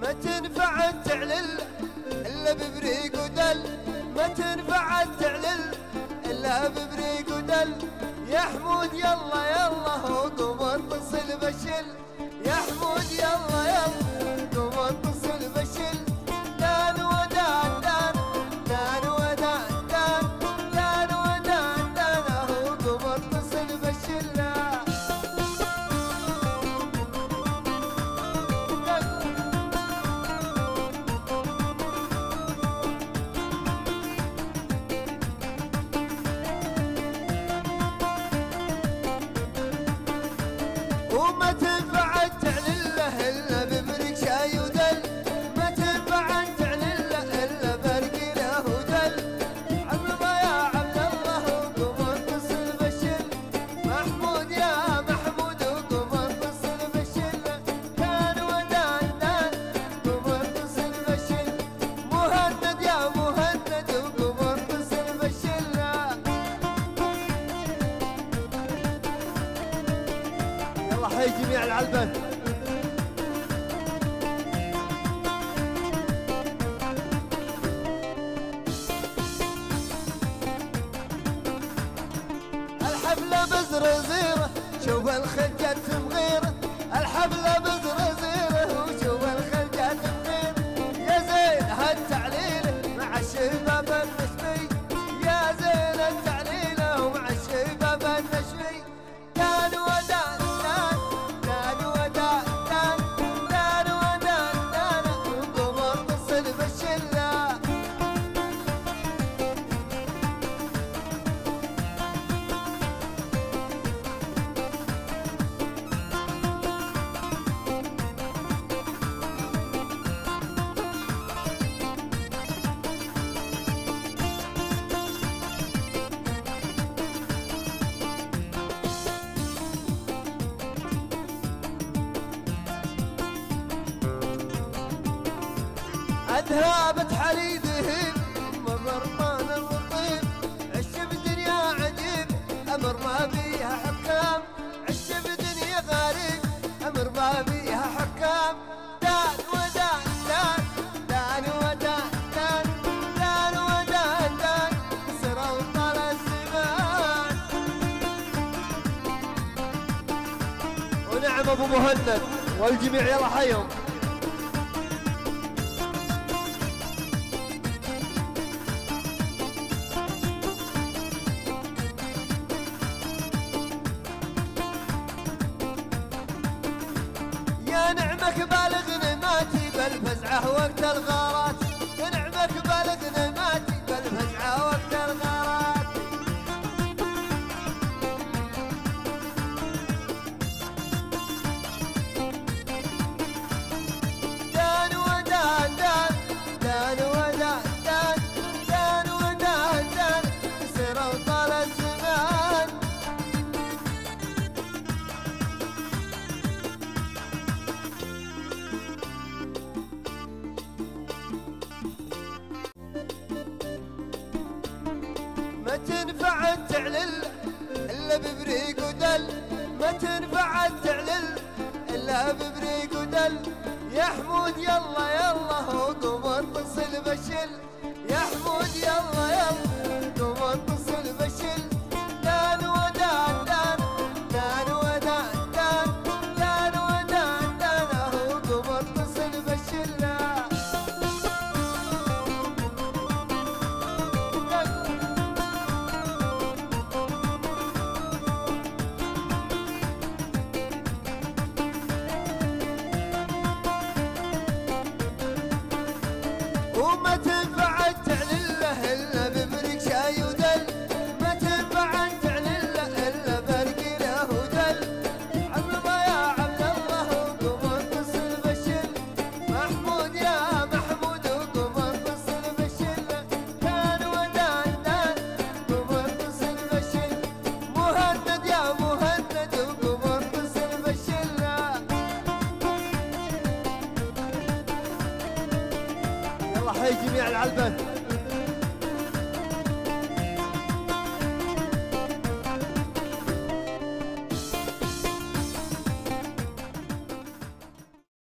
ما تنفع تعلل إلا ببريق ودل، ما تنفع تعلل إلا ببريق ودل. يا حمود يلا يلا قوم اتصل بشل، يا حمود يلا يلا قوم اتصل بشل. دان ودان دان دان ودان دان دان ودان دان قوم اتصل بشل. وما تنفع تعلله إلا ببرق شاي ودل، ما تنفع تعلله إلا برقيله ودل. عظمة يا عبد الله وقوم اتصل بالشل، محمود يا محمود وقوم اتصل بالشل. دان ودان دان قوم اتصل بالشل، مهند يا مهند وقوم اتصل بالشل. يلا حي جميع العلبة. الحفلة بزر زيرة شوف الخلجات مغيرة، الحفلة بزر زيرة وشوف الخلجات مغيرة. يا زين هالتعليلة مع الشباب النشمي، يا زين التعليلة ومع الشباب النشمي. دان ودان دان دان ودان دان دان ودان دان وقوم اتصل بالشلة. أذهبت حليدهم مرمان اللطيف، عش بدنيا عجيب أمر ما بيها حكام، عش بدنيا غريب أمر ما بيها حكام. دان ودان دان دان ودان دان دان ودان دان سرى وطال الزمان. ونعم أبو مهند والجميع يلا حيهم. يا نعمك بالغ نماتي بالفزعة وقت الغارات، يا نعمك بالغ نماتي بالفزعة وقت الغارات. دان ودان دان دان ودان دان دان ودان دان سير وطال الزمان. ما تنفع تعلل إلا ببريق ودل، ما تنفع تعلل إلا ببريق ودل. يا حمود يلا يلا قوم اتصل بالشل، يا حمود يلا يلا قوم اتصل بالشل. دان ودان دان دان ودان دان دان ودان دان قوم اتصل بالشل. وما تنفع تعلله إلا ببرق شاي ودل، ما تنفع تعلله إلا برقيله ودل. عظمة يا عبد الله وقوم اتصل بالشل، محمود يا محمود وقوم اتصل بالشل. دان ودان دان قوم اتصل بالشل، مهند يا مهند وقوم اتصل بالشل. يلا حي جميع العلبة.